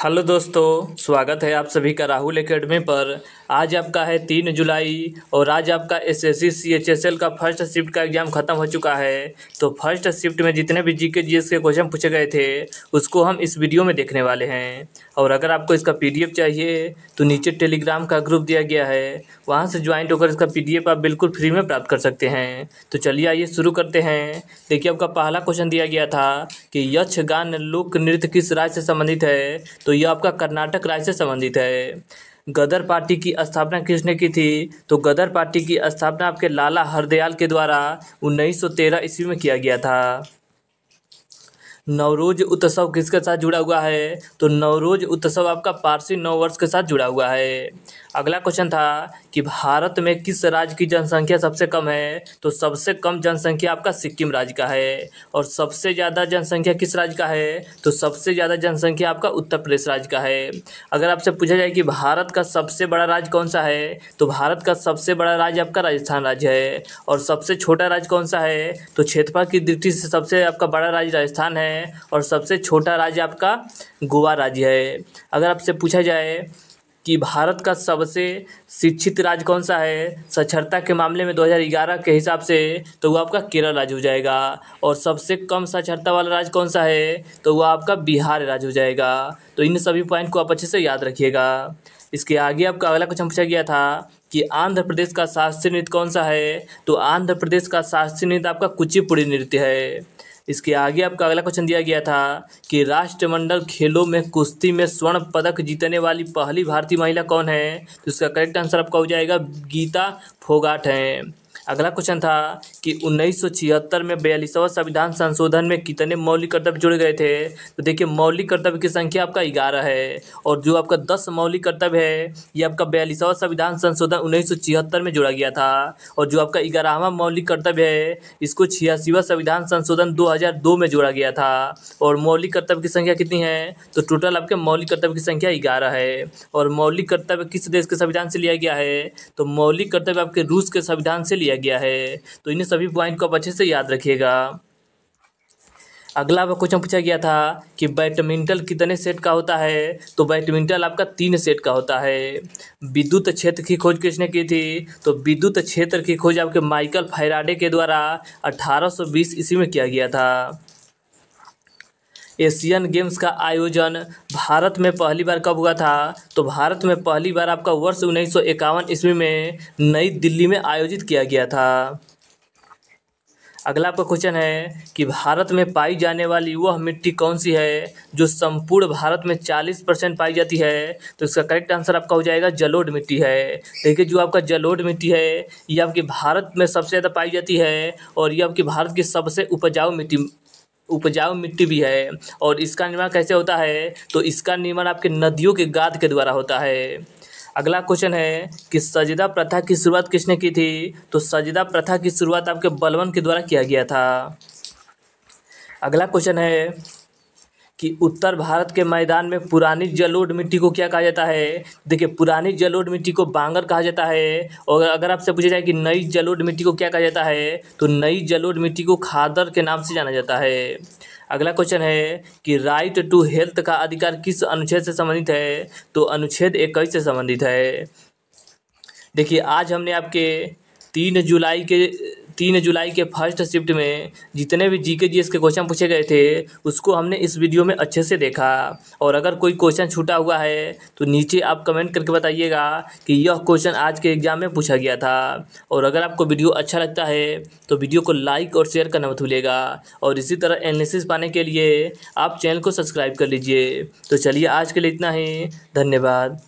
Hello दोस्तों, स्वागत है आप सभी का राहुल एकेडमी पर। आज आपका है 3 जुलाई और आज आपका एसएससी सीएचएसएल का फर्स्ट शिफ्ट का एग्ज़ाम ख़त्म हो चुका है। तो फर्स्ट शिफ्ट में जितने भी जीके जीएस के क्वेश्चन पूछे गए थे उसको हम इस वीडियो में देखने वाले हैं। और अगर आपको इसका पीडीएफ चाहिए तो नीचे टेलीग्राम का ग्रुप दिया गया है, वहाँ से ज्वाइंट होकर इसका पीडीएफ आप बिल्कुल फ्री में प्राप्त कर सकते हैं। तो चलिए आइए शुरू करते हैं। देखिए, आपका पहला क्वेश्चन दिया गया था कि यक्षगान लोक नृत्य किस राज्य से संबंधित है। तो यह आपका कर्नाटक राज्य से संबंधित है। गदर पार्टी की स्थापना किसने की थी। तो गदर पार्टी की स्थापना आपके लाला हरदयाल के द्वारा 1913 ईस्वी में किया गया था। नवरोज उत्सव किसके साथ जुड़ा हुआ है। तो नवरोज उत्सव आपका पारसी नव वर्ष के साथ जुड़ा हुआ है। अगला क्वेश्चन था कि भारत में किस राज्य की जनसंख्या सबसे कम है। तो सबसे कम जनसंख्या आपका सिक्किम राज्य का है। और सबसे ज़्यादा जनसंख्या किस राज्य का है। तो सबसे ज़्यादा जनसंख्या आपका उत्तर प्रदेश राज्य का है। अगर आपसे पूछा जाए कि भारत का सबसे बड़ा राज्य कौन सा है। तो भारत का सबसे बड़ा राज्य आपका राजस्थान राज्य है। और सबसे छोटा राज्य कौन सा है। तो क्षेत्रफल की दृष्टि से सबसे आपका बड़ा राज्य राजस्थान है और सबसे छोटा राज्य आपका गोवा राज्य है। अगर आपसे पूछा जाए कि भारत का सबसे शिक्षित राज्य कौन सा है साक्षरता के मामले में 2011 के हिसाब से, तो वो आपका केरल राज्य हो जाएगा। और सबसे कम साक्षरता वाला राज्य कौन सा है। तो वो आपका बिहार राज्य हो जाएगा। तो इन सभी पॉइंट को आप अच्छे से याद रखिएगा। इसके आगे आपका अगला क्वेश्चन पूछा गया था कि आंध्र प्रदेश का शास्त्रीय नृत्य कौन सा है। तो आंध्र प्रदेश का शास्त्रीय नृत्य आपका कुचिपुड़ी नृत्य है। इसके आगे आपका अगला क्वेश्चन दिया गया था कि राष्ट्रमंडल खेलों में कुश्ती में स्वर्ण पदक जीतने वाली पहली भारतीय महिला कौन है। तो इसका करेक्ट आंसर आपका हो जाएगा गीता फोगाट है। अगला क्वेश्चन था कि 1976 में 42वां संविधान संशोधन में कितने मौलिक कर्तव्य जोड़े गए थे। तो देखिए, मौलिक कर्तव्य की संख्या आपका 11 है और जो आपका 10 मौलिक कर्तव्य है ये आपका 42वां संविधान संशोधन 1976 में जोड़ा गया था। और जो आपका 11वां मौलिक कर्तव्य है इसको 86वां संविधान संशोधन 2002 में जोड़ा गया था। और मौलिक कर्तव्य की संख्या कितनी है। तो टोटल आपके मौलिक कर्तव्य की संख्या 11 है। और मौलिक कर्तव्य किस देश के संविधान से लिया गया है। तो मौलिक कर्तव्य आपके रूस के संविधान से लिया गया है। तो इन सभी पॉइंट को आप अच्छे से याद रखिएगा। अगला क्वेश्चन पूछा गया था कि बैडमिंटन कितने सेट का होता है। तो बैडमिंटन आपका 3 सेट का होता है। विद्युत क्षेत्र की खोज किसने की थी। तो विद्युत क्षेत्र की खोज आपके माइकल फैराडे के द्वारा 1820 ईस्वी में किया गया था। एशियन गेम्स का आयोजन भारत में पहली बार कब हुआ था। तो भारत में पहली बार आपका वर्ष 1951 ईस्वी में नई दिल्ली में आयोजित किया गया था। अगला आपका क्वेश्चन है कि भारत में पाई जाने वाली वह मिट्टी कौन सी है जो संपूर्ण भारत में 40% पाई जाती है। तो इसका करेक्ट आंसर आपका हो जाएगा जलोढ़ मिट्टी है। देखिए, जो आपका जलोढ़ मिट्टी है ये आपके भारत में सबसे ज़्यादा पाई जाती है और ये आपके भारत की सबसे उपजाऊ मिट्टी भी है। और इसका निर्माण कैसे होता है। तो इसका निर्माण आपके नदियों के गाद के द्वारा होता है। अगला क्वेश्चन है कि सजदा प्रथा की शुरुआत किसने की थी। तो सजदा प्रथा की शुरुआत आपके बलबन के द्वारा किया गया था। अगला क्वेश्चन है कि उत्तर भारत के मैदान में पुरानी जलोढ़ मिट्टी को क्या कहा जाता है। देखिए, पुरानी जलोढ़ मिट्टी को बांगर कहा जाता है। और अगर आपसे पूछा जाए कि नई जलोढ़ मिट्टी को क्या कहा जाता है। तो नई जलोढ़ मिट्टी को खादर के नाम से जाना जाता है। अगला क्वेश्चन है कि राइट टू हेल्थ का अधिकार किस अनुच्छेद से संबंधित है। तो अनुच्छेद 21 से संबंधित है। देखिए, आज हमने आपके 3 जुलाई के फर्स्ट शिफ्ट में जितने भी जीके जीएस के क्वेश्चन पूछे गए थे उसको हमने इस वीडियो में अच्छे से देखा। और अगर कोई क्वेश्चन छूटा हुआ है तो नीचे आप कमेंट करके बताइएगा कि यह क्वेश्चन आज के एग्जाम में पूछा गया था। और अगर आपको वीडियो अच्छा लगता है तो वीडियो को लाइक और शेयर करना मत भूलिएगा। और इसी तरह एनालिसिस पाने के लिए आप चैनल को सब्सक्राइब कर लीजिए। तो चलिए, आज के लिए इतना ही। धन्यवाद।